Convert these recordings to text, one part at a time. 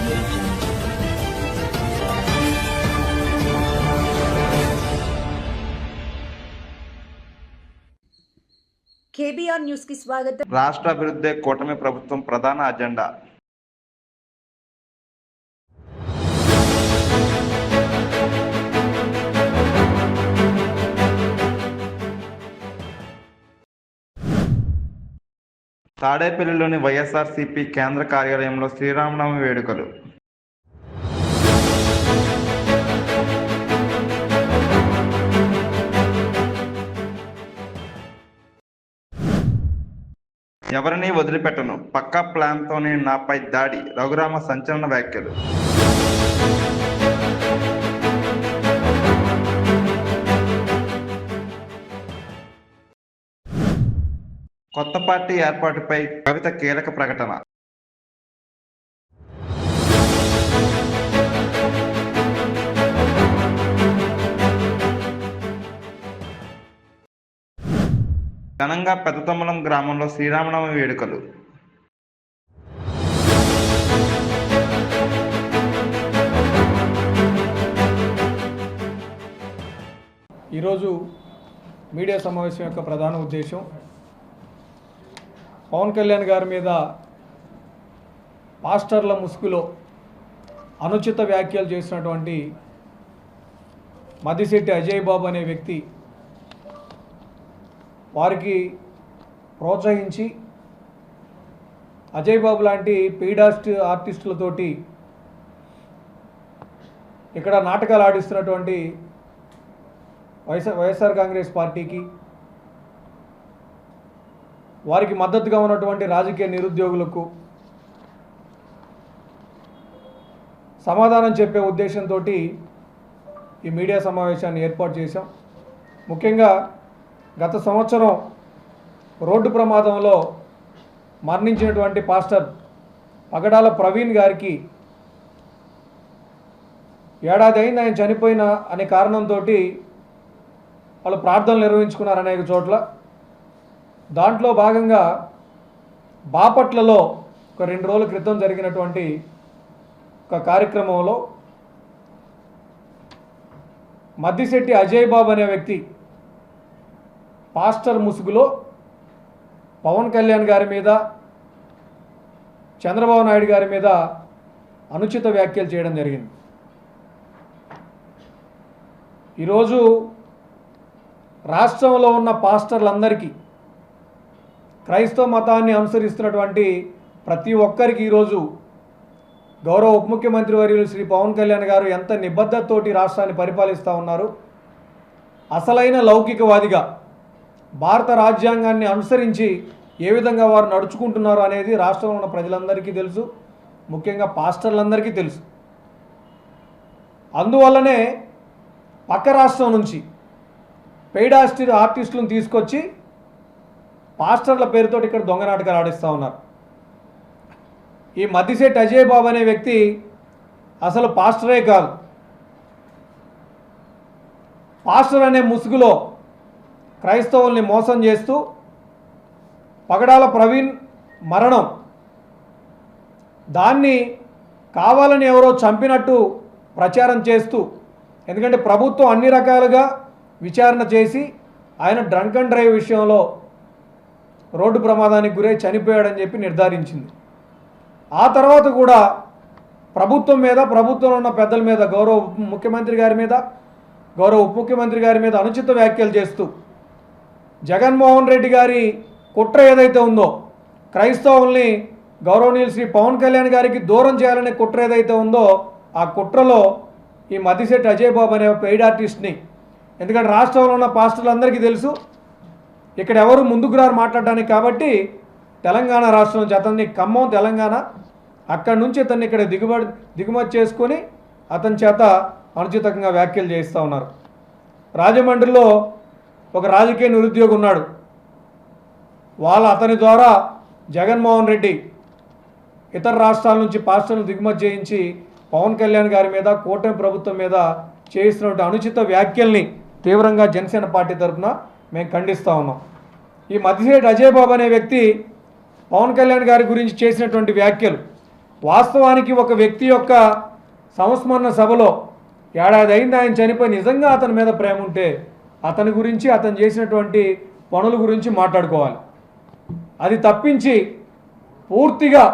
audio jungle. KBR news కి స్వాగతం. రాష్ట్ర అభివృద్ధి కూటమి ప్రభుత్వం ప్రధాన అజెండా. తాడేపల్లిలోని వైఎస్ఆర్సీపీ కేంద్ర కార్యాలయంలో శ్రీరామనవమి వేడుకలు. ఎవరిని వదిలిపెట్టను, పక్కా ప్లాన్తోనే నాపై దాడి, రఘురామ సంచలన వ్యాఖ్యలు. కొత్త పార్టీ ఏర్పాటుపై కవిత కీలక ప్రకటన. ఘనంగా పెద్దతమ్మలం గ్రామంలో శ్రీరామనవమి వేడుకలు. ఈరోజు మీడియా సమావేశం యొక్క ప్రధాన ఉద్దేశం పవన్ కళ్యాణ్ గారి మీద పాస్టర్ల ముసుగులో అనుచిత వ్యాఖ్యలు చేసినటువంటి మద్దిశెట్టి అజయ్ బాబు అనే వ్యక్తి వారికి ప్రోత్సహించి అజయ్ బాబు లాంటి పెయిడ్ ఆర్టిస్టులతోటి ఇక్కడ నాటకాలు ఆడిస్తున్నటువంటి వైఎస్ఆర్ కాంగ్రెస్ పార్టీకి, వారికి మద్దతుగా ఉన్నటువంటి రాజకీయ నిరుద్యోగులకు సమాధానం చెప్పే ఉద్దేశంతో ఈ మీడియా సమావేశాన్ని ఏర్పాటు చేశాం. ముఖ్యంగా గత సంవత్సరం రోడ్డు ప్రమాదంలో మరణించినటువంటి పాస్టర్ పగడాల ప్రవీణ్ గారికి ఏడాది అయింది ఆయన చనిపోయిన అనే కారణంతో వాళ్ళు ప్రార్థనలు నిర్వహించుకున్నారు అనేక చోట్ల. దాంట్లో భాగంగా బాపట్లలో ఒక 2 రోజుల క్రితం జరిగినటువంటి ఒక కార్యక్రమంలో మద్దిశెట్టి అజయ్ బాబు అనే వ్యక్తి పాస్టర్ ముసుగులో పవన్ కళ్యాణ్ గారి మీద, చంద్రబాబు నాయుడు గారి మీద అనుచిత వ్యాఖ్యలు చేయడం జరిగింది. ఈరోజు రాష్ట్రంలో ఉన్న పాస్టర్లందరికీ, క్రైస్తవ మతాన్ని అనుసరిస్తున్నటువంటి ప్రతి ఒక్కరికి ఈరోజు గౌరవ ఉప ముఖ్యమంత్రి వర్యులు శ్రీ పవన్ కళ్యాణ్ గారు ఎంత నిబద్ధతతోటి రాష్ట్రాన్ని పరిపాలిస్తూ ఉన్నారు. అసలైన లౌకికవాదిగా భారత రాజ్యాంగాన్ని అనుసరించి ఏ విధంగా వారు నడుచుకుంటున్నారు అనేది రాష్ట్రంలో ఉన్న ప్రజలందరికీ తెలుసు, ముఖ్యంగా పాస్టర్లందరికీ తెలుసు. అందువల్లనే పక్క రాష్ట్రం నుంచి పెయిడ్ ఆర్టిస్టులను తీసుకొచ్చి పాస్టర్ల పేరుతో ఇక్కడ దొంగ నాటకాలు ఆడిస్తూ ఉన్నారు. ఈ మద్దిశెట్టి అజయ్ బాబు అనే వ్యక్తి అసలు పాస్టరే కాదు. పాస్టర్ అనే ముసుగులో క్రైస్తవుల్ని మోసం చేస్తూ పగడాల ప్రవీణ్ మరణం దాన్ని కావాలని ఎవరో చంపినట్టు ప్రచారం చేస్తూ, ఎందుకంటే ప్రభుత్వం అన్ని రకాలుగా విచారణ చేసి ఆయన డ్రంక్ అండ్ డ్రైవ్ విషయంలో రోడ్డు ప్రమాదానికి గురై చనిపోయాడని చెప్పి నిర్ధారించింది. ఆ తర్వాత కూడా ప్రభుత్వం మీద, ప్రభుత్వంలో ఉన్న పెద్దల మీద, గౌరవ ముఖ్యమంత్రి గారి మీద, గౌరవ ఉప ముఖ్యమంత్రి గారి మీద అనుచిత వ్యాఖ్యలు చేస్తూ జగన్మోహన్ రెడ్డి గారి కుట్ర ఏదైతే ఉందో, క్రైస్తవుల్ని గౌరవనీయులు శ్రీ పవన్ కళ్యాణ్ గారికి దూరం చేయాలనే కుట్ర ఏదైతే ఉందో, ఆ కుట్రలో ఈ మద్దిశెట్టి అజయ్ బాబు అనే పెయిడ్ ఆర్టిస్ట్ని, ఎందుకంటే రాష్ట్రంలో ఉన్న పాస్టర్లందరికీ తెలుసు ఇక్కడ ఎవరు ముందుకు రారు మాట్లాడడానికి, కాబట్టి తెలంగాణ రాష్ట్రం నుంచి అతన్ని ఖమ్మం తెలంగాణ అక్కడి నుంచి అతన్ని ఇక్కడ దిగుమతి చేసుకొని అతని చేత అనుచితంగా వ్యాఖ్యలు చేస్తూ ఉన్నారు. రాజమండ్రిలో ఒక రాజకీయ నిరుద్యోగి ఉన్నాడు. అతని ద్వారా జగన్మోహన్ రెడ్డి ఇతర రాష్ట్రాల నుంచి పాస్టర్లు దిగుమతి చేయించి పవన్ కళ్యాణ్ గారి మీద, కూటమి ప్రభుత్వం మీద చేస్తున్నటువంటి అనుచిత వ్యాఖ్యల్ని తీవ్రంగా జనసేన పార్టీ తరఫున మేము ఖండిస్తూ ఉన్నాం. ఈ మద్దిశెట్టి అజయ్ బాబు అనే వ్యక్తి పవన్ కళ్యాణ్ గారి గురించి చేసినటువంటి వ్యాఖ్యలు వాస్తవానికి ఒక వ్యక్తి యొక్క సంస్మరణ సభలో ఏడాది అయింది ఆయన చనిపోయి నిజంగా అతని మీద ప్రేమ ఉంటే అతని గురించి అతను చేసినటువంటి పనుల గురించి మాట్లాడుకోవాలి. అది తప్పించి పూర్తిగా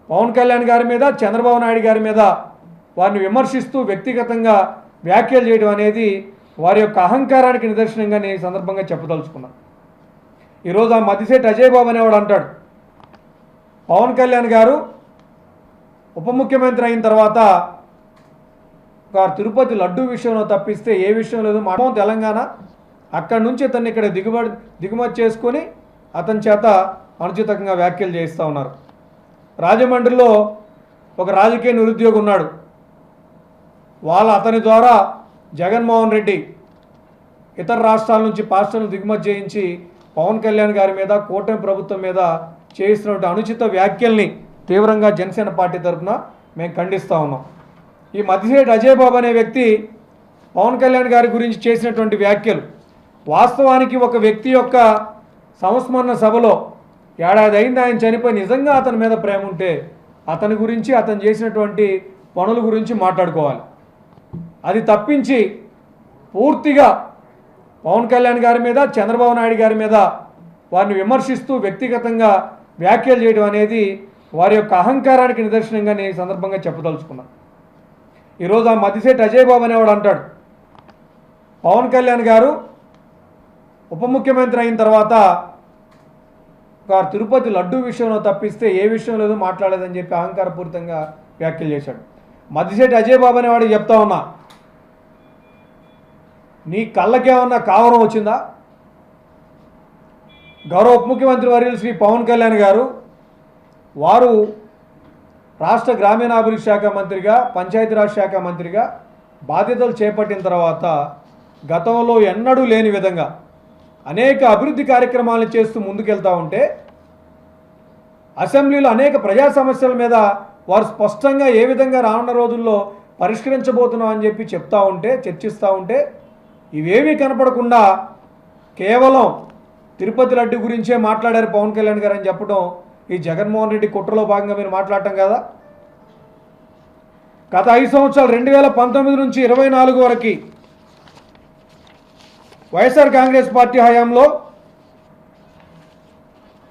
పవన్ కళ్యాణ్ గారి మీద చంద్రబాబు నాయుడు గారి మీద వారిని విమర్శిస్తూ వ్యక్తిగతంగా వ్యాఖ్యలు చేయడం అనేది వారి యొక్క అహంకారానికి నిదర్శనంగా నేను ఈ సందర్భంగా చెప్పదలుచుకున్నాను. ఈరోజు ఆ మద్దిశెట్టి అజయ్ బాబు అనేవాడు అంటాడు, పవన్ కళ్యాణ్ గారు ఉప ముఖ్యమంత్రి అయిన తర్వాత తిరుపతి లడ్డూ విషయంలో తప్పిస్తే ఏ విషయం లేదు. మా తెలంగాణ అక్కడి నుంచి అతన్ని ఇక్కడ దిగుమతి చేసుకొని అతని చేత అనుచితంగా వ్యాఖ్యలు చేస్తూ ఉన్నారు. రాజమండ్రిలో ఒక రాజకీయ నిరుద్యోగి ఉన్నాడు. అతని ద్వారా జగన్మోహన్ రెడ్డి ఇతర రాష్ట్రాల నుంచి పాస్టర్లు దిగుమతి చేయించి పవన్ కళ్యాణ్ గారి మీద కూటమి ప్రభుత్వం మీద చేస్తున్నటువంటి అనుచిత వ్యాఖ్యల్ని తీవ్రంగా జనసేన పార్టీ తరఫున మేము ఖండిస్తూ ఉన్నాం. ఈ మద్దిశెట్టి అజయ్ బాబు అనే వ్యక్తి పవన్ కళ్యాణ్ గారి గురించి చేసినటువంటి వ్యాఖ్యలు వాస్తవానికి ఒక వ్యక్తి యొక్క సంస్మరణ సభలో ఏడాది అయింది ఆయన చనిపోయి నిజంగా అతని మీద ప్రేమ ఉంటే అతని గురించి అతను చేసినటువంటి పనుల గురించి మాట్లాడుకోవాలి. అది తప్పించి పూర్తిగా పవన్ కళ్యాణ్ గారి మీద చంద్రబాబు నాయుడు గారి మీద వారిని విమర్శిస్తూ వ్యక్తిగతంగా వ్యాఖ్యలు చేయడం అనేది వారి యొక్క అహంకారానికి నిదర్శనంగా నేను ఈ సందర్భంగా చెప్పదలుచుకున్నాను. ఈరోజు ఆ మద్దిశెట్టి అజయ్ బాబు అనేవాడు అంటాడు, పవన్ కళ్యాణ్ గారు ఉప ముఖ్యమంత్రి అయిన తర్వాత తిరుపతి లడ్డూ విషయంలో తప్పిస్తే ఏ విషయం లేదు మాట్లాడలేదని చెప్పి అహంకారపూరితంగా వ్యాఖ్యలు చేశాడు. మద్దిశెట్టి అజయ్ బాబు అనేవాడు చెప్తా ఉన్నా, నీ కళ్ళకేమన్నా కావరం వచ్చిందా? గౌరవ ఉప ముఖ్యమంత్రి వర్యులు శ్రీ పవన్ కళ్యాణ్ గారు వారు రాష్ట్ర గ్రామీణాభివృద్ధి శాఖ మంత్రిగా పంచాయతీరాజ్ శాఖ మంత్రిగా బాధ్యతలు చేపట్టిన తర్వాత గతంలో ఎన్నడూ లేని విధంగా అనేక అభివృద్ధి కార్యక్రమాలను చేస్తూ ముందుకెళ్తూ ఉంటే అసెంబ్లీలో అనేక ప్రజా సమస్యల మీద వారు స్పష్టంగా ఏ విధంగా రానున్న రోజుల్లో పరిష్కరించబోతున్నాం అని చెప్పి చెప్తా ఉంటే చర్చిస్తూ ఉంటే ఇవేమీ కనపడకుండా కేవలం తిరుపతి లడ్డు గురించే మాట్లాడారు పవన్ కళ్యాణ్ గారు అని చెప్పడం ఈ జగన్మోహన్ రెడ్డి కుట్రలో భాగంగా మీరు మాట్లాడటం కదా. గత 5 సంవత్సరాలు 2019 నుంచి 24 వరకు వైఎస్ఆర్ కాంగ్రెస్ పార్టీ హయాంలో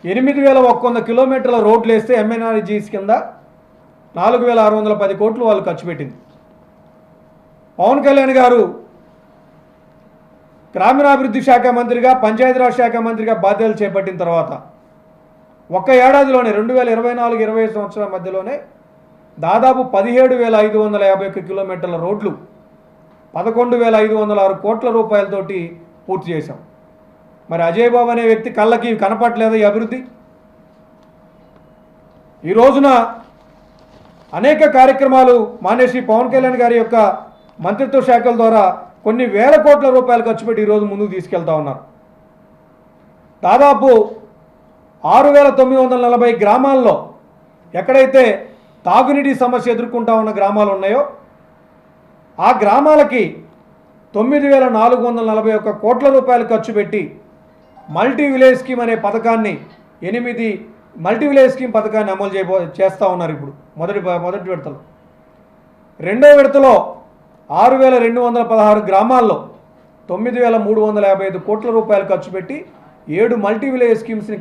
8,100 కిలోమీటర్ల రోడ్లు వేస్తే ఎంఎన్ఆర్జీస్ కింద 4,610 కోట్లు వాళ్ళు ఖర్చు పెట్టింది. పవన్ కళ్యాణ్ గారు గ్రామీణాభివృద్ధి శాఖ మంత్రిగా పంచాయతీరాజ్ శాఖ మంత్రిగా బాధ్యతలు చేపట్టిన తర్వాత ఒక్క ఏడాదిలోనే 2024-25 సంవత్సరాల మధ్యలోనే దాదాపు 17,551 కిలోమీటర్ల రోడ్లు 11,506 కోట్ల రూపాయలతోటి పూర్తి చేశాం. మరి అజయ్ బాబు అనే వ్యక్తి కళ్ళకి కనపట్లేదా ఈ అభివృద్ధి? ఈ రోజున అనేక కార్యక్రమాలు మానేసి పవన్ కళ్యాణ్ గారి యొక్క మంత్రిత్వ శాఖల ద్వారా కొన్ని వేల కోట్ల రూపాయలు ఖర్చు పెట్టి ఈరోజు ముందుకు తీసుకెళ్తా ఉన్నారు. దాదాపు 6,940 గ్రామాల్లో ఎక్కడైతే తాగునీటి సమస్య ఎదుర్కొంటా ఉన్న గ్రామాలు ఉన్నాయో ఆ గ్రామాలకి 9,441 కోట్ల రూపాయలు ఖర్చు పెట్టి మల్టీ విలేజ్ స్కీమ్ అనే పథకాన్ని 8 మల్టీ విలేజ్ స్కీమ్ పథకాన్ని అమలు చేస్తూ ఉన్నారు. ఇప్పుడు మొదటి విడతలో. రెండో విడతలో 6,216 గ్రామాల్లో 9,355 కోట్ల రూపాయలు ఖర్చు పెట్టి 7 మల్టీ విలేజ్ స్కీమ్స్ని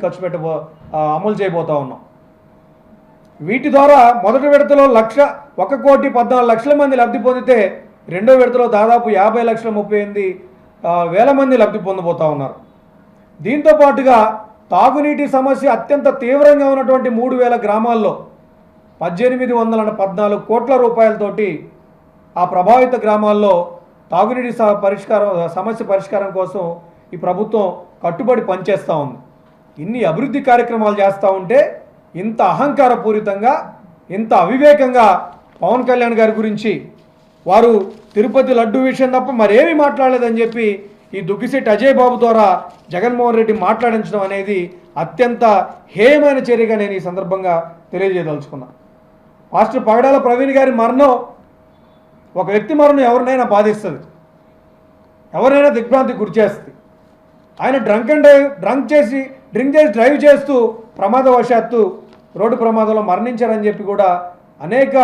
అమలు చేయబోతా ఉన్నాం. వీటి ద్వారా మొదటి విడతలో 1,14,00,000 మంది లబ్ధి పొందితే రెండో విడతలో దాదాపు 50,38,000 మంది లబ్ధి పొందబోతా ఉన్నారు. దీంతో పాటుగా తాగునీటి సమస్య అత్యంత తీవ్రంగా ఉన్నటువంటి 3,000 గ్రామాల్లో 1,814 కోట్ల రూపాయలతోటి ఆ ప్రభావిత గ్రామాల్లో తాగునీటి సమస్య పరిష్కారం కోసం ఈ ప్రభుత్వం కట్టుబడి పనిచేస్తూ ఉంది. ఇన్ని అభివృద్ధి కార్యక్రమాలు చేస్తూ ఉంటే ఇంత అహంకారపూరితంగా ఇంత అవివేకంగా పవన్ కళ్యాణ్ గారి గురించి వారు తిరుపతి లడ్డు విషయం తప్ప మరేమీ మాట్లాడలేదని చెప్పి ఈ దుగ్గిశెట్టి అజయ్ బాబు ద్వారా జగన్మోహన్ రెడ్డి మాట్లాడించడం అనేది అత్యంత హేయమైన చర్యగా నేను ఈ సందర్భంగా తెలియజేయదలుచుకున్నా. మాస్టర్ పగడాల ప్రవీణ్ గారి మరణం ఒక వ్యక్తి మరణం ఎవరినైనా బాధిస్తుంది, ఎవరైనా దిగ్భ్రాంతికి గురి చేస్తుంది. ఆయన డ్రింక్ చేసి డ్రైవ్ చేస్తూ ప్రమాదవశాత్తు రోడ్డు ప్రమాదంలో మరణించారని చెప్పి కూడా అనేక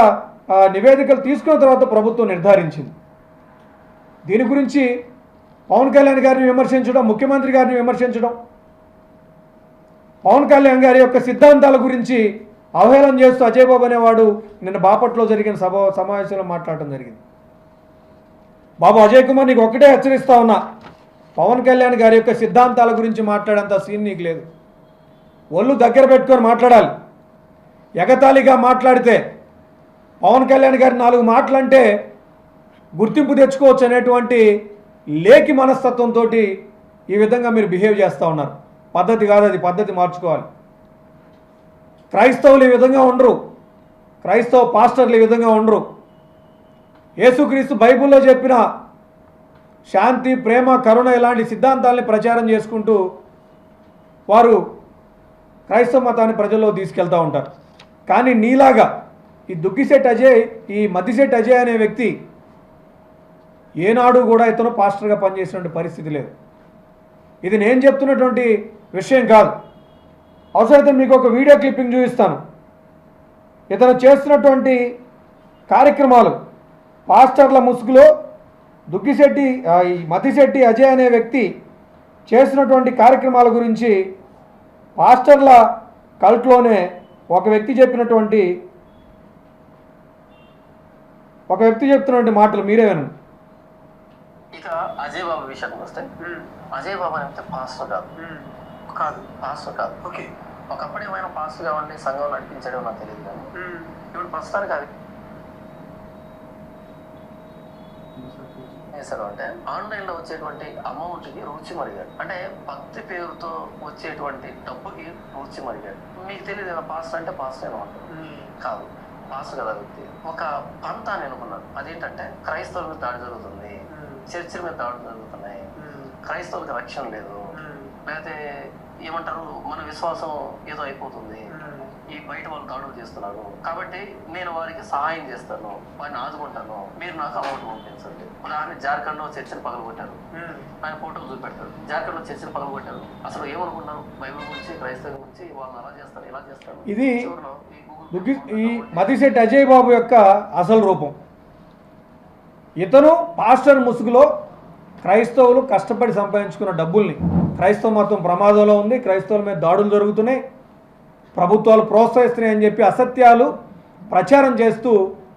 నివేదికలు తీసుకున్న తర్వాత ప్రభుత్వం నిర్ధారించింది. దీని గురించి పవన్ కళ్యాణ్ గారిని విమర్శించడం, ముఖ్యమంత్రి గారిని విమర్శించడం, పవన్ కళ్యాణ్ గారి యొక్క సిద్ధాంతాల గురించి అవహేళన చేస్తూ అజయ్ బాబు అనేవాడు నిన్న బాపట్లో జరిగిన సమావేశంలో మాట్లాడటం జరిగింది. బాబు అజయ్ కుమార్, నీకు ఒక్కటే హెచ్చరిస్తా ఉన్నా, పవన్ కళ్యాణ్ గారి యొక్క సిద్ధాంతాల గురించి మాట్లాడేంత సీన్ నీకు లేదు. ఒళ్ళు దగ్గర పెట్టుకొని మాట్లాడాలి. ఎగతాళిగా మాట్లాడితే పవన్ కళ్యాణ్ గారి 4 మాటలంటే గుర్తింపు తెచ్చుకోవచ్చు అనేటువంటి లేకి మనస్తత్వంతో ఈ విధంగా మీరు బిహేవ్ చేస్తూ ఉన్నారు. పద్ధతి కాదు అది, పద్ధతి మార్చుకోవాలి. క్రైస్తవులు ఈ విధంగా ఉండరు, క్రైస్తవ పాస్టర్లు ఈ విధంగా ఉండరు. యేసుక్రీస్తు బైబిల్లో చెప్పిన శాంతి, ప్రేమ, కరుణ ఇలాంటి సిద్ధాంతాలని ప్రచారం చేసుకుంటూ వారు క్రైస్తవ మతాన్ని ప్రజల్లో తీసుకెళ్తూ ఉంటారు. కానీ నీలాగా ఈ దుగ్గిశెట్టి అజయ్, ఈ మద్దిశెట్టి అజయ్ అనే వ్యక్తి ఏనాడు కూడా ఇతను పాస్టర్గా పనిచేసినటువంటి పరిస్థితి లేదు. ఇది నేను చెప్తున్నటువంటి విషయం కాదు. అవసరమైతే మీకు ఒక వీడియో క్లిప్పింగ్ చూపిస్తాను. ఇతను చేస్తున్నటువంటి కార్యక్రమాలు పాస్టర్ల ముసుగులో దుగ్గిశెట్టి, ఈ మద్దిశెట్టి అజయ్ అనే వ్యక్తి చేసినటువంటి కార్యక్రమాల గురించి పాస్టర్ల కల్ట్లోనే ఒక వ్యక్తి చెప్తున్నటువంటి మాటలు మీరే వినండి. ఇక అజయ్ బాబు విషయానికి వస్తే, అజయ్ బాబు అంటే పాస్టర్ కాదు, పాస్టర్ కాదు. ఓకే, ఒకప్పుడు ఏమైనా పాస్టర్ కావండి సంఘం నడిపించడం నాకు తెలియదు, కానీ ఇప్పుడు ప్రస్తుతానికి అది చేశాడు అంటే ఆన్లైన్ లో వచ్చేటువంటి అమౌంట్కి రుచి మరిగాడు. అంటే భక్తి పేరుతో వచ్చేటువంటి డబ్బుకి రుచి మరిగాడు. మీకు తెలియదు కదా, పాస్టర్ అంటే పాస్టర్ ఏమంటారు, కాదు పాస్టర్ కదా వ్యక్తి. ఒక పంతాన్ని అనుకున్నాడు. అదేంటంటే క్రైస్తవుల మీద దాడి జరుగుతుంది, చర్చిల మీద దాడులు జరుగుతున్నాయి, క్రైస్తవులకు రక్షణ లేదు, లేకపోతే ఏమంటారు మన విశ్వాసం ఏదో అయిపోతుంది, ఈ బయట వాళ్ళు దాడులు చేస్తున్నారు, కాబట్టి నేను వారికి సహాయం చేస్తాను, వారిని ఆదుకుంటాను, మీరు నాకు అమౌంట్ పంపించండి. ఉదాహరణ జార్ఖండ్ లో చర్చలు పగలగొట్టారు, ఆయన ఫోటోలు చూపెట్టారు. జార్ఖండ్ లో చర్చలు పగలగొట్టారు. అసలు ఏమనుకున్నారు, బైబిల్ గురించి క్రైస్తవం గురించి వాళ్ళని అలా చేస్తారు ఇలా చేస్తారు. ఇది ఈ మద్దిశెట్టి అజయ్ బాబు యొక్క అసలు రూపం. ఇతను పాస్టర్ ముసుగులో క్రైస్తవులు కష్టపడి సంపాదించుకున్న డబ్బుల్ని, క్రైస్తవ మతం ప్రమాదంలో ఉంది, క్రైస్తవుల మీద దాడులు జరుగుతున్నాయి, ప్రభుత్వాలు ప్రోత్సహిస్తున్నాయని చెప్పి అసత్యాలు ప్రచారం చేస్తూ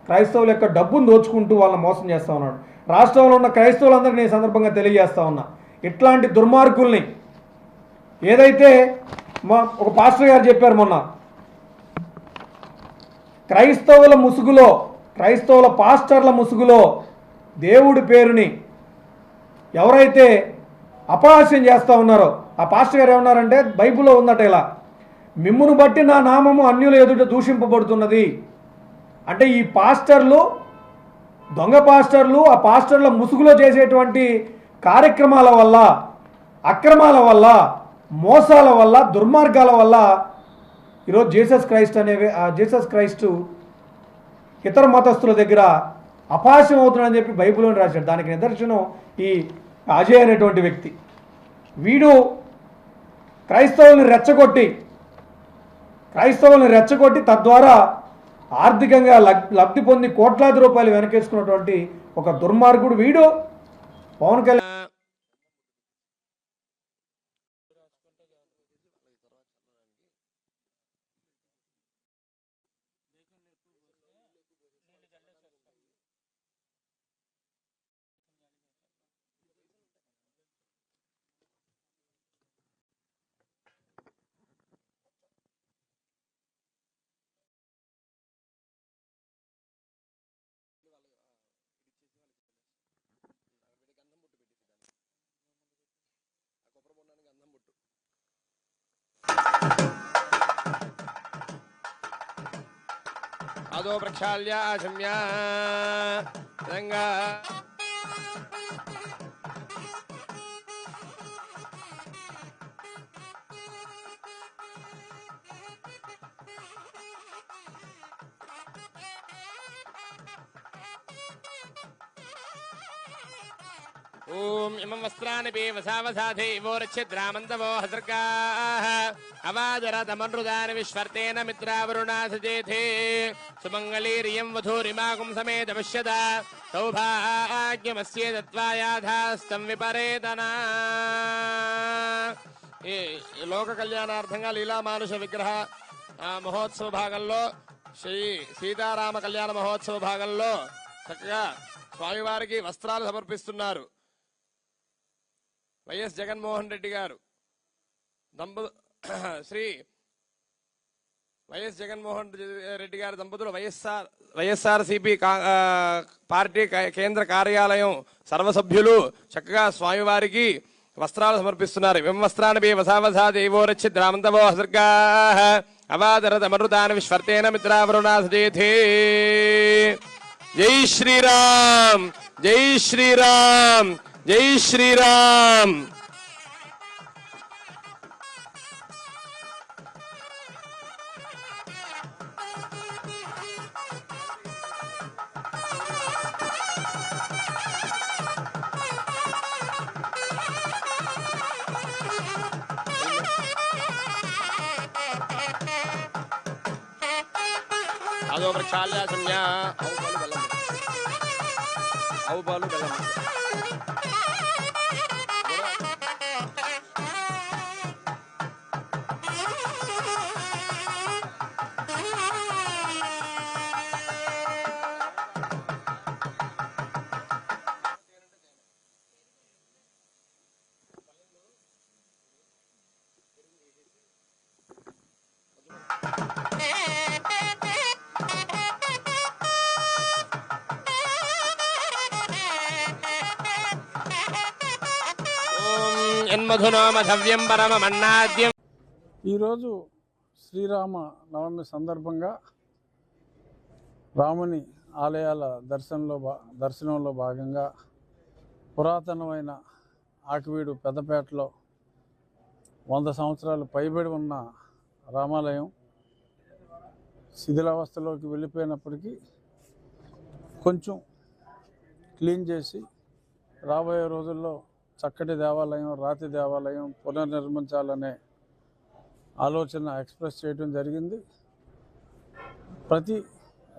క్రైస్తవుల యొక్క డబ్బును దోచుకుంటూ వాళ్ళని మోసం చేస్తూ ఉన్నాడు. రాష్ట్రంలో ఉన్న క్రైస్తవులందరికీ నేను సందర్భంగా తెలియజేస్తా ఉన్నా, ఇట్లాంటి దుర్మార్గుల్ని ఏదైతే ఒక పాస్టర్ గారు చెప్పారు మొన్న, క్రైస్తవుల ముసుగులో, క్రైస్తవుల పాస్టర్ల ముసుగులో దేవుడి పేరుని ఎవరైతే అపహాస్యం చేస్తూ ఉన్నారో, ఆ పాస్టర్ గారు ఏమన్నారంటే బైబిల్లో ఉందట ఇలా, మిమ్మును బట్టి నా నామము అన్యుల ఎదుట దూషింపబడుతున్నది. అంటే ఈ పాస్టర్లు, దొంగ పాస్టర్లు, ఆ పాస్టర్ల ముసుగులో చేసేటువంటి కార్యక్రమాల వల్ల, అక్రమాల వల్ల, మోసాల వల్ల, దుర్మార్గాల వల్ల ఈరోజు జీసస్ క్రైస్టు ఇతర మతస్థుల దగ్గర అపహాస్యం అవుతున్నాడని చెప్పి బైబిల్లోని రాశాడు. దానికి నిదర్శనం ఈ అజయ్ అనేటువంటి వ్యక్తి. వీడు క్రైస్తవుల్ని రెచ్చగొట్టి తద్వారా ఆర్థికంగా లబ్ధి పొంది కోట్లాది రూపాయలు వెనకేసుకున్నటువంటి ఒక దుర్మార్గుడు వీడు. పవన్ కళ్యాణ్ अदो प्रक्षाल्य आशम्या रंगा ओम इमं वस्त्राणि पे वसावसाधे वो रच्छद्रामन्तवो हसर्गाः అవాజరతమనృదాన విశ్వర్తేన మిత్రావరుణాసజేథే సుమంగళీరియం వధూరిమాగుం సమేత పశ్యత సౌభాగ్యమస్యే దత్వాయాధాస్తం విపరేతనా. ఈ లోక కళ్యాణార్థంగా లీలామానుష విగ్రహ మహోత్సవ భాగంలో శ్రీ సీతారామ కళ్యాణ మహోత్సవ భాగంలో చక్కగా స్వామివారికి వస్త్రాలు సమర్పిస్తున్నారు. వైఎస్ జగన్మోహన్ రెడ్డి గారు శ్రీ వైఎస్ జగన్మోహన్ రెడ్డి గారి దంపతులు వైఎస్ఆర్సీపీ పార్టీ కేంద్ర కార్యాలయం సర్వసభ్యులు చక్కగా స్వామివారికి వస్త్రాలు సమర్పిస్తున్నారు. వివస్త్రాన్ని వసావసా దేవోరచ్చిత్ రామంతవో హసర్గా అవాదరతమరుతాన విశ్వర్తేన మిత్రావరుణాసజేథే. జై శ్రీరామ్, జై శ్రీరామ్, జై శ్రీరామ్. అదో ప్రక్షాళ్య సంజ్ఞ ఆవు పాలు బెల్లం. యన్మధునోమధవ్యం పరమమన్నాద్యం. ఈరోజు శ్రీరామ నవమి సందర్భంగా రాముని ఆలయాల దర్శనంలో భాగంగా పురాతనమైన ఆకివీడు పెద్దపేటలో 100 సంవత్సరాలు పైబడి ఉన్న రామాలయం శిథిలావస్థలోకి వెళ్ళిపోయినప్పటికీ కొంచెం క్లీన్ చేసి రాబోయే రోజుల్లో చక్కటి దేవాలయం, రాతి దేవాలయం పునర్నిర్మించాలనే ఆలోచన ఎక్స్ప్రెస్ చేయడం జరిగింది. ప్రతి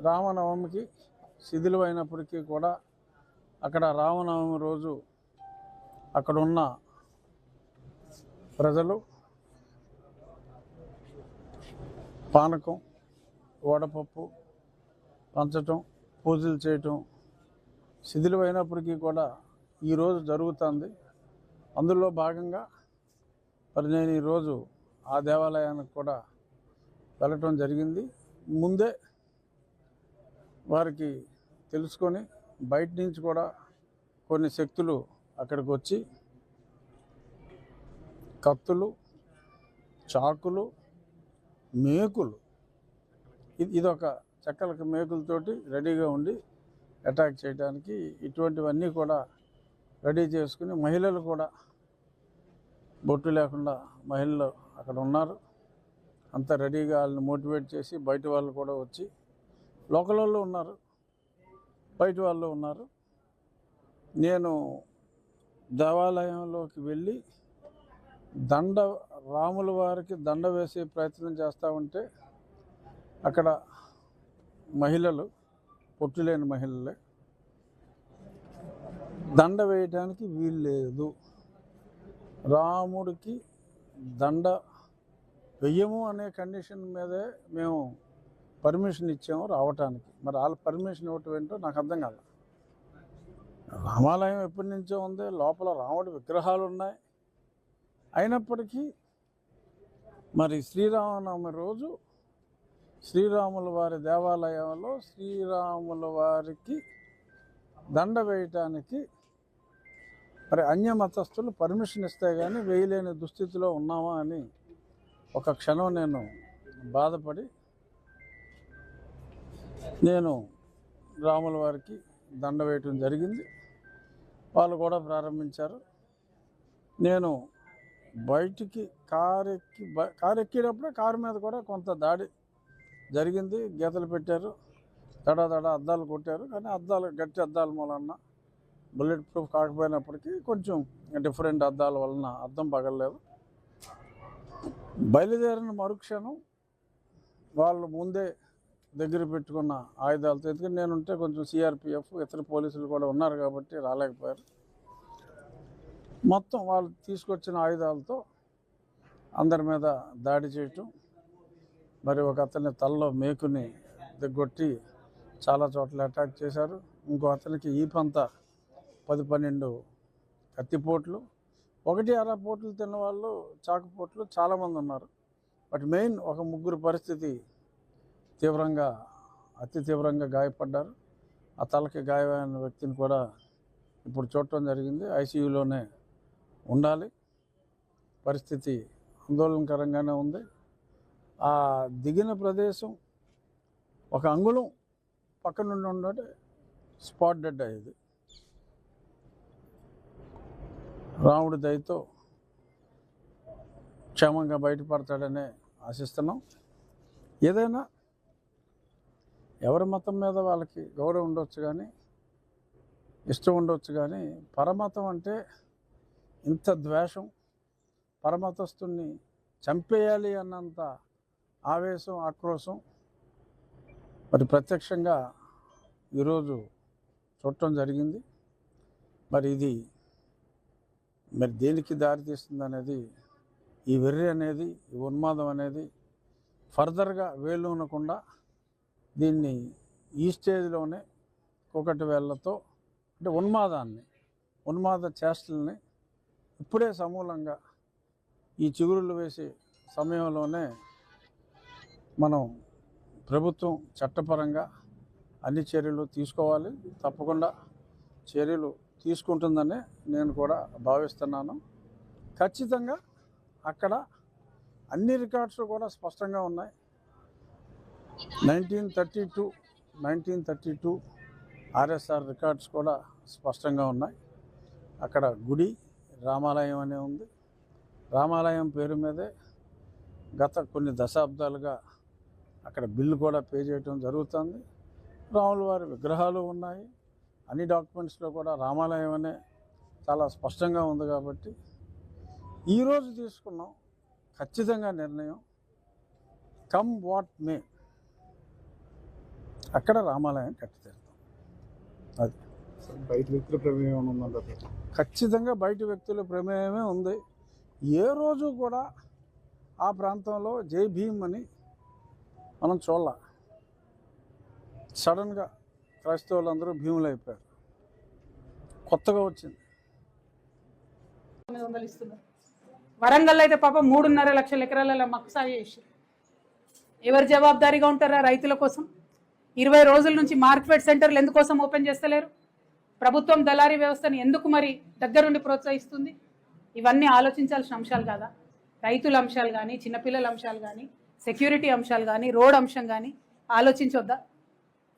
రామనవమికి శిథిలమైనప్పటికీ కూడా అక్కడ రామనవమి రోజు అక్కడున్న ప్రజలు పానకం, వడపప్పు పంచటం, పూజలు చేయటం శిథిలమైనప్పటికీ కూడా ఈరోజు జరుగుతుంది. అందులో భాగంగా మరి నేను ఈరోజు ఆ దేవాలయానికి కూడా వెళ్ళటం జరిగింది. ముందే వారికి తెలుసుకొని బయట నుంచి కూడా కొన్ని శక్తులు అక్కడికి వచ్చి కత్తులు, చాకులు, మేకులు, ఇదొక చెక్కలకి మేకులతోటి రెడీగా ఉండి అటాక్ చేయడానికి ఇటువంటివన్నీ కూడా రెడీ చేసుకుని మహిళలు కూడా బొట్టు లేకుండా మహిళలు అక్కడ ఉన్నారు. అంతా రెడీగా వాళ్ళని మోటివేట్ చేసి బయట వాళ్ళు కూడా వచ్చి లోకల్ వాళ్ళు ఉన్నారు, బయట వాళ్ళు ఉన్నారు. నేను దేవాలయంలోకి వెళ్ళి రాముల వారికి దండ వేసే ప్రయత్నం చేస్తూ ఉంటే అక్కడ మహిళలు, పొట్టు లేని మహిళలే, దండ వేయడానికి వీలు లేదు, రాముడికి దండ వెయ్యము అనే కండిషన్ మీదే మేము పర్మిషన్ ఇచ్చాము రావటానికి. మరి వాళ్ళ పర్మిషన్ ఇవ్వటం ఏంటో నాకు అర్థం కాదు. రామాలయం ఎప్పటి నుంచో ఉంది, లోపల రాముడి విగ్రహాలు ఉన్నాయి. అయినప్పటికీ మరి శ్రీరామనవమి రోజు శ్రీరాముల వారి దేవాలయంలో శ్రీరాముల వారికి దండ వేయటానికి మరి అన్య మతస్థులు పర్మిషన్ ఇస్తే కానీ వేయలేని దుస్థితిలో ఉన్నామా అని ఒక క్షణం నేను బాధపడి నేను రాముల వారికి దండ వేయటం జరిగింది. వాళ్ళు కూడా ప్రారంభించారు. నేను బయటికి కారు ఎక్కేటప్పుడే కారు మీద కూడా కొంత దాడి జరిగింది. గీతలు పెట్టారు, దడ అద్దాలు కొట్టారు. కానీ గట్టి అద్దాల మూలన బుల్లెట్ ప్రూఫ్ కాకపోయినప్పటికీ కొంచెం డిఫరెంట్ అద్దాల వలన అద్దం పగలలేదు. బయలుదేరిన మరుక్షణం వాళ్ళు ముందే దగ్గర పెట్టుకున్న ఆయుధాలతో, ఎందుకంటే నేనుంటే కొంచెం సిఆర్పిఎఫ్ ఇతర పోలీసులు కూడా ఉన్నారు కాబట్టి రాలేకపోయారు. మొత్తం వాళ్ళు తీసుకొచ్చిన ఆయుధాలతో అందరి మీద దాడి చేయటం, మరి ఒక అతని తలలో మేకుని దిగ్గొట్టి చాలా చోట్ల అటాక్ చేశారు. ఇంకో అతనికి ఈపంతా 10-12 కత్తిపోట్లు, 1-2 పోట్లు తిన్న వాళ్ళు చాకుపోట్లు చాలామంది ఉన్నారు. బట్ మెయిన్ ఒక 3 పరిస్థితి అతి తీవ్రంగా గాయపడ్డారు. ఆ తలకి గాయమైన వ్యక్తిని కూడా ఇప్పుడు చూడటం జరిగింది. ఐసీయూలోనే ఉండాలి. పరిస్థితి ఆందోళనకరంగానే ఉంది. ఆ దిగిన ప్రదేశం ఒక అంగుళం పక్క నుండి ఉండే స్పాట్ డెడ్ అయ్యేది. రాముడి దయతో క్షేమంగా బయటపడతాడనే ఆశిస్తున్నాం. ఏదైనా ఎవరి మతం మీద వాళ్ళకి గౌరవం ఉండొచ్చు, కానీ ఇష్టం ఉండొచ్చు, కానీ పరమతం అంటే ఇంత ద్వేషం, పరమతస్తుని చంపేయాలి అన్నంత ఆవేశం, ఆక్రోశం మరి ప్రత్యక్షంగా ఈరోజు చూడటం జరిగింది. మరి ఇది దేనికి దారితీస్తుంది అనేది, ఈ వెర్రి అనేది, ఈ ఉన్మాదం అనేది ఫర్దర్గా వేలునకుండా దీన్ని ఈ స్టేజ్లోనే ఒకటి వేళ్లతో అంటే ఉన్మాద చేష్టల్ని ఇప్పుడే సమూలంగా ఈ చిగురులు వేసే సమయంలోనే మనం ప్రభుత్వం చట్టపరంగా అన్ని చర్యలు తీసుకోవాలి. తప్పకుండా చర్యలు తీసుకుంటుందని నేను కూడా భావిస్తున్నాను. ఖచ్చితంగా అక్కడ అన్ని రికార్డ్స్ కూడా స్పష్టంగా ఉన్నాయి. 1932 ఆర్ఎస్ఆర్ రికార్డ్స్ కూడా స్పష్టంగా ఉన్నాయి. అక్కడ గుడి రామాలయం అనే ఉంది. రామాలయం పేరు మీదే గత కొన్ని దశాబ్దాలుగా అక్కడ బిల్లు కూడా పే చేయడం జరుగుతుంది. రాముల వారి విగ్రహాలు ఉన్నాయి. అన్ని డాక్యుమెంట్స్లో కూడా రామాలయం అనే చాలా స్పష్టంగా ఉంది. కాబట్టి ఈరోజు తీసుకున్నాం ఖచ్చితంగా నిర్ణయం, కమ్ వాట్ మే, అక్కడ రామాలయం కట్టి తీరుతాం. అది బయట వ్యక్తుల ప్రమేయం ఉందంటే ఖచ్చితంగా బయట వ్యక్తుల ప్రమేయమే ఉంది. ఏ రోజు కూడా ఆ ప్రాంతంలో జై భీమ్ అని మనం చూడాల. సడన్గా క్రైస్తవులందరూ భీములు అయిపోయారు. కొత్తగా వచ్చింది. వరంగల్ అయితే పాపం 3.5 లక్షల ఎకరాల మక్కు సాగు చేసి ఎవరు జవాబుదారీగా ఉంటారా రైతుల కోసం? 20 రోజుల నుంచి మార్కెట్ సెంటర్లు ఎందుకోసం ఓపెన్ చేస్తలేరు? ప్రభుత్వం దళారీ వ్యవస్థను ఎందుకు మరి దగ్గరుండి ప్రోత్సహిస్తుంది? ఇవన్నీ ఆలోచించాల్సిన అంశాలు కాదా? రైతుల అంశాలు కానీ, చిన్నపిల్లల అంశాలు కానీ, సెక్యూరిటీ అంశాలు కానీ, రోడ్ అంశం కానీ ఆలోచించొద్దా?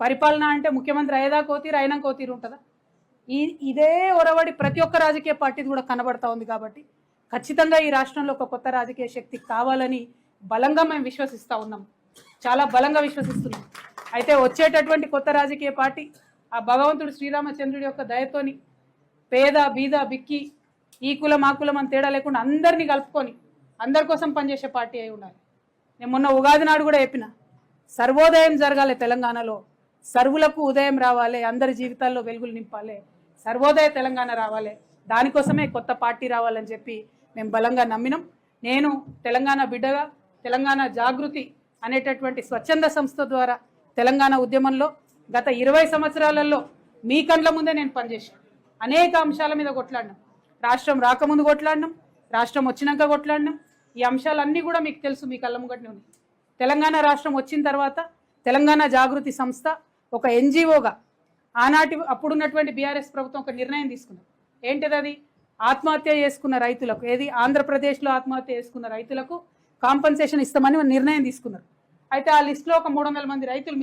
పరిపాలన అంటే ముఖ్యమంత్రి అయ్యేదాకా తీరు అయినాక తీరు ఉంటుందా? ఇదే ఒరవడి ప్రతి ఒక్క రాజకీయ పార్టీది కూడా కనబడతా ఉంది. కాబట్టి ఖచ్చితంగా ఈ రాష్ట్రంలో ఒక కొత్త రాజకీయ శక్తి కావాలని బలంగా మేము విశ్వసిస్తూ ఉన్నాం, చాలా బలంగా విశ్వసిస్తున్నాం. అయితే వచ్చేటటువంటి కొత్త రాజకీయ పార్టీ ఆ భగవంతుడు శ్రీరామచంద్రుడి యొక్క దయతోని పేద బీద బిక్కి ఈ కులం ఆ కులం అని తేడా లేకుండా అందరినీ కలుపుకొని అందరి కోసం పనిచేసే పార్టీ అయి ఉండాలి. నేను మొన్న ఉగాది నాడు కూడా చెప్పిన, సర్వోదయం జరగాలి తెలంగాణలో, సర్వులకు ఉదయం రావాలి, అందరి జీవితాల్లో వెలుగులు నింపాలి, సర్వోదయ తెలంగాణ రావాలి, దానికోసమే కొత్త పార్టీ రావాలని చెప్పి మేము బలంగా నమ్మినాం. నేను తెలంగాణ బిడ్డగా తెలంగాణ జాగృతి అనేటటువంటి స్వచ్ఛంద సంస్థ ద్వారా తెలంగాణ ఉద్యమంలో గత 20 సంవత్సరాలలో మీ కండ్ల ముందే నేను పనిచేశాను. అనేక అంశాల మీద కొట్లాడినాం. రాష్ట్రం రాకముందు కొట్లాడినాం, రాష్ట్రం వచ్చినాక కొట్లాడినాం. ఈ అంశాలన్నీ కూడా మీకు తెలుసు, మీ కళ్ళ ముంగట్నే ఉంది. తెలంగాణ రాష్ట్రం వచ్చిన తర్వాత తెలంగాణ జాగృతి సంస్థ ఒక ఎన్జిఓగా అప్పుడున్నటువంటి బీఆర్ఎస్ ప్రభుత్వం ఒక నిర్ణయం తీసుకున్నారు. ఏంటిది అది? ఆత్మహత్య చేసుకున్న రైతులకు, ఏది ఆంధ్రప్రదేశ్లో ఆత్మహత్య చేసుకున్న రైతులకు కాంపన్సేషన్ ఇస్తామని నిర్ణయం తీసుకున్నారు. అయితే ఆ లిస్టులో ఒక 300 మంది రైతులు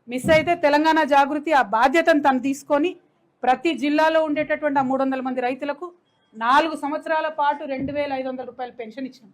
మిస్ అయితే తెలంగాణ జాగృతి ఆ బాధ్యతను తను తీసుకొని ప్రతి జిల్లాలో ఉండేటటువంటి ఆ 300 మంది రైతులకు 4 సంవత్సరాల పాటు 2,500 రూపాయల పెన్షన్ ఇచ్చినాం.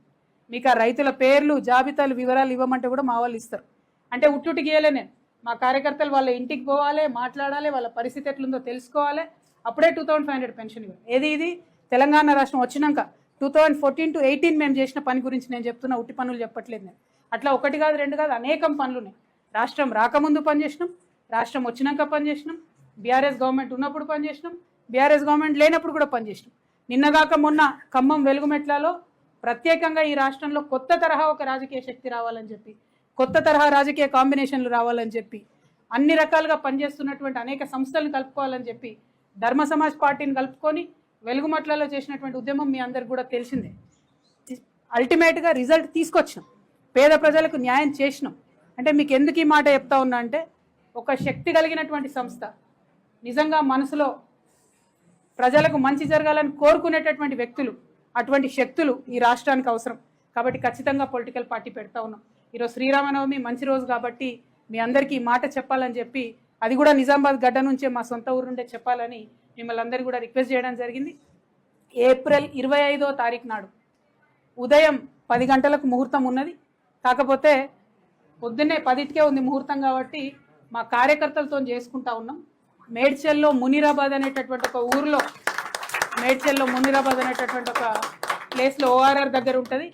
మీకు ఆ రైతుల పేర్లు, జాబితాలు, వివరాలు ఇవ్వమంటే కూడా మా వాళ్ళు ఇస్తారు. అంటే ఉట్టుటి గీయలే నేను. మా కార్యకర్తలు వాళ్ళ ఇంటికి పోవాలి, మాట్లాడాలి, వాళ్ళ పరిస్థితి ఎట్లుందో తెలుసుకోవాలి. అప్పుడే 2,500 పెన్షన్ ఇవ్వాలి. ఇది తెలంగాణ రాష్ట్రం వచ్చినాక 2014 to 18 మేము చేసిన పని గురించి నేను చెప్తున్నా, ఉట్టి పనులు చెప్పట్లేదు నేను. అట్లా ఒకటి కాదు రెండు కాదు అనేకం పనులు ఉన్నాయి. రాష్ట్రం రాకముందు పనిచేసినాం, రాష్ట్రం వచ్చినాక పనిచేసినాం, బీఆర్ఎస్ గవర్నమెంట్ ఉన్నప్పుడు పనిచేసినాం, బీఆర్ఎస్ గవర్నమెంట్ లేనప్పుడు కూడా పనిచేసినాం. నిన్నగాక మొన్న ఖమ్మం వెలుగుమెట్లలో ప్రత్యేకంగా ఈ రాష్ట్రంలో కొత్త తరహా ఒక రాజకీయ శక్తి రావాలని చెప్పి, కొత్త తరహా రాజకీయ కాంబినేషన్లు రావాలని చెప్పి, అన్ని రకాలుగా పనిచేస్తున్నటువంటి అనేక సంస్థలను కలుపుకోవాలని చెప్పి ధర్మ సమాజ్ పార్టీని కలుపుకొని వెలుగుమట్లలో చేసినటువంటి ఉద్యమం మీ అందరికి కూడా తెలిసిందే. అల్టిమేట్గా రిజల్ట్ తీసుకొచ్చినాం, పేద ప్రజలకు న్యాయం చేసినాం. అంటే మీకు ఎందుకు ఈ మాట చెప్తా ఉన్నా అంటే, ఒక శక్తి కలిగినటువంటి సంస్థ, నిజంగా మనసులో ప్రజలకు మంచి జరగాలని కోరుకునేటటువంటి వ్యక్తులు, అటువంటి శక్తులు ఈ రాష్ట్రానికి అవసరం. కాబట్టి ఖచ్చితంగా పొలిటికల్ పార్టీ పెడతా ఉన్నాం. ఈరోజు శ్రీరామనవమి మంచి రోజు కాబట్టి మీ అందరికీ ఈ మాట చెప్పాలని చెప్పి, అది కూడా నిజామాబాద్ గడ్డ నుంచే మా సొంత ఊరు నుండే చెప్పాలని మిమ్మల్ని అందరికీ కూడా రిక్వెస్ట్ చేయడం జరిగింది. ఏప్రిల్ 25వ తారీఖు నాడు ఉదయం 10 గంటలకు ముహూర్తం ఉన్నది. కాకపోతే పొద్దున్నే 10కే ఉంది ముహూర్తం కాబట్టి మా కార్యకర్తలతో చేసుకుంటా ఉన్నాం. మేడ్చల్లో మునీరాబాద్ అనేటటువంటి ఒక ఊరిలో, మేడ్చల్లో మునీరాబాద్ అనేటటువంటి ఒక ప్లేస్లో ఓఆర్ఆర్ దగ్గర ఉంటుంది.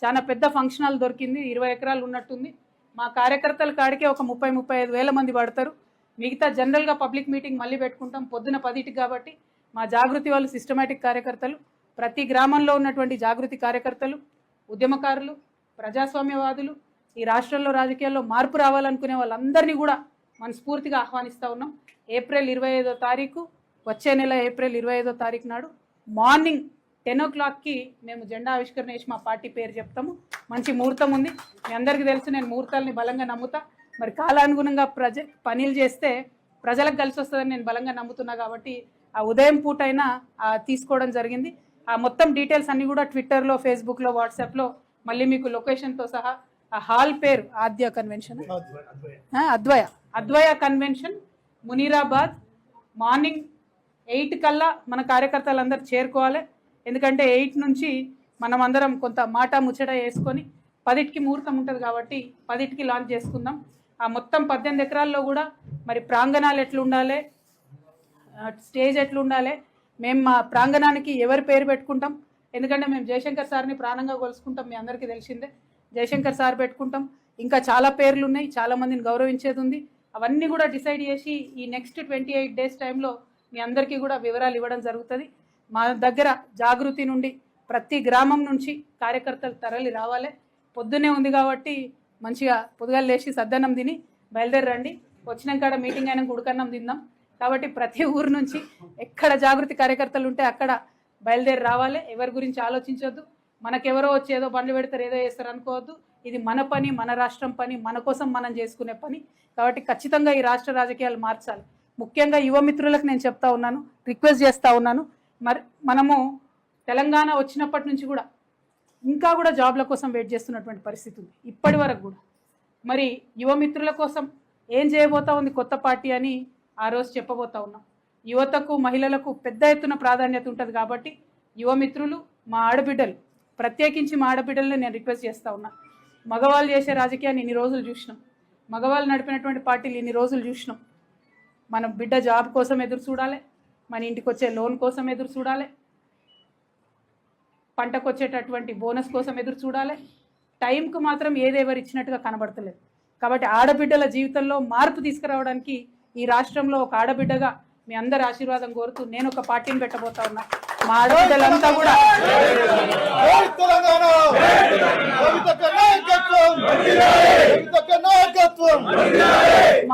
చాలా పెద్ద ఫంక్షన్ హాల్ దొరికింది, 20 ఎకరాలు ఉన్నట్టుంది. మా కార్యకర్తల కాడికే ఒక 30-35 వేల మంది పడతారు. మిగతా జనరల్గా పబ్లిక్ మీటింగ్ మళ్ళీ పెట్టుకుంటాం పొద్దున 10కి కాబట్టి మా జాగృతి వాళ్ళు సిస్టమేటిక్ కార్యకర్తలు, ప్రతి గ్రామంలో ఉన్నటువంటి జాగృతి కార్యకర్తలు, ఉద్యమకారులు, ప్రజాస్వామ్యవాదులు, ఈ రాష్ట్రంలో రాజకీయాల్లో మార్పు రావాలనుకునే వాళ్ళందరినీ కూడా మనస్ఫూర్తిగా ఆహ్వానిస్తూ ఉన్నాం. ఏప్రిల్ 25వ తారీఖు, వచ్చే నెల ఏప్రిల్ 25వ తారీఖు నాడు మార్నింగ్ 10 o'clockకి మేము జెండా ఆవిష్కరణ చేసి మా పార్టీ పేరు చెప్తాము. మంచి ముహూర్తం ఉంది, మీ అందరికీ తెలుసు, నేను ముహూర్తాలని బలంగా నమ్ముతా. మరి కాలానుగుణంగా పనులు చేస్తే ప్రజలకు కలిసి వస్తుందని నేను బలంగా నమ్ముతున్నా కాబట్టి ఆ ఉదయం పూట అయినా తీసుకోవడం జరిగింది. ఆ మొత్తం డీటెయిల్స్ అన్నీ కూడా ట్విట్టర్లో, ఫేస్బుక్లో, వాట్సాప్లో మళ్ళీ మీకు లొకేషన్తో సహా, ఆ హాల్ పేరు ఆద్య కన్వెన్షన్, అద్వయ కన్వెన్షన్, మునీరాబాద్. మార్నింగ్ 8 కల్లా మన కార్యకర్తలందరూ చేరుకోవాలి. ఎందుకంటే 8 నుంచి మనం అందరం కొంత మాట ముచ్చట వేసుకొని 10కి ముహూర్తం ఉంటుంది కాబట్టి 10కి లాంచ్ చేసుకుందాం. ఆ మొత్తం 18 ఎకరాల్లో కూడా మరి ప్రాంగణాలు ఎట్లుండాలి, స్టేజ్ ఎట్లుండాలి, మేము మా ప్రాంగణానికి ఎవరి పేరు పెట్టుకుంటాం. ఎందుకంటే మేము జయశంకర్ సార్ని ప్రాణంగా కొలుసుకుంటాం, మీ అందరికీ తెలిసిందే. జయశంకర్ సార్ పెట్టుకుంటాం, ఇంకా చాలా పేర్లు ఉన్నాయి, చాలామందిని గౌరవించేది ఉంది. అవన్నీ కూడా డిసైడ్ చేసి ఈ నెక్స్ట్ 28 days టైంలో మీ అందరికీ కూడా వివరాలు ఇవ్వడం జరుగుతుంది. మా దగ్గర జాగృతి నుండి ప్రతి గ్రామం నుంచి కార్యకర్తలు తరలి రావాలి. పొద్దున్నే ఉంది కాబట్టి మంచిగా పొద్దుగాలు లేచి సద్దన్నం తిని బయలుదేరండి. వచ్చినాక మీటింగ్ అయినా ఉడకన్నం తిందాం. కాబట్టి ప్రతి ఊరు నుంచి ఎక్కడ జాగృతి కార్యకర్తలు ఉంటే అక్కడ బయలుదేరి రావాలి. ఎవరి గురించి ఆలోచించొద్దు, మనకెవరో వచ్చి ఏదో బండ్లు పెడతారు, ఏదో చేస్తారు అనుకోవద్దు. ఇది మన పని, మన రాష్ట్రం పని, మన కోసం మనం చేసుకునే పని. కాబట్టి ఖచ్చితంగా ఈ రాష్ట్ర రాజకీయాలు మార్చాలి. ముఖ్యంగా యువ మిత్రులకు నేను చెప్తా ఉన్నాను, రిక్వెస్ట్ చేస్తూ ఉన్నాను. మరి మనము తెలంగాణ వచ్చినప్పటి నుంచి కూడా ఇంకా కూడా జాబ్ల కోసం వెయిట్ చేస్తున్నటువంటి పరిస్థితి ఉంది ఇప్పటి వరకు కూడా. మరి యువ మిత్రుల కోసం ఏం చేయబోతా ఉంది కొత్త పార్టీ అని ఆ రోజు చెప్పబోతా ఉన్నాం. యువతకు, మహిళలకు పెద్ద ఎత్తున ప్రాధాన్యత ఉంటుంది కాబట్టి యువ మిత్రులు, మా ఆడబిడ్డలు, ప్రత్యేకించి మా ఆడబిడ్డలను నేను రిక్వెస్ట్ చేస్తూ ఉన్నా. మగవాళ్ళు చేసే రాజకీయాన్ని ఇన్ని రోజులు చూసినాం, మగవాళ్ళు నడిపినటువంటి పార్టీలు ఇన్ని రోజులు చూసినాం. మన బిడ్డ జాబ్ కోసం ఎదురు చూడాలి, మన ఇంటికి వచ్చే లోన్ కోసం ఎదురు చూడాలి, పంటకు వచ్చేటటువంటి బోనస్ కోసం ఎదురు చూడాలి. టైంకు మాత్రం ఏదేవరు ఇచ్చినట్టుగా కనబడతలేదు. కాబట్టి ఆడబిడ్డల జీవితంలో మార్పు తీసుకురావడానికి ఈ రాష్ట్రంలో ఒక ఆడబిడ్డగా మీ అందరి ఆశీర్వాదం కోరుతూ నేను ఒక పార్టీని పెట్టబోతా ఉన్నా. మా ఆడబిడ్డలంతా కూడా తెలంగాణ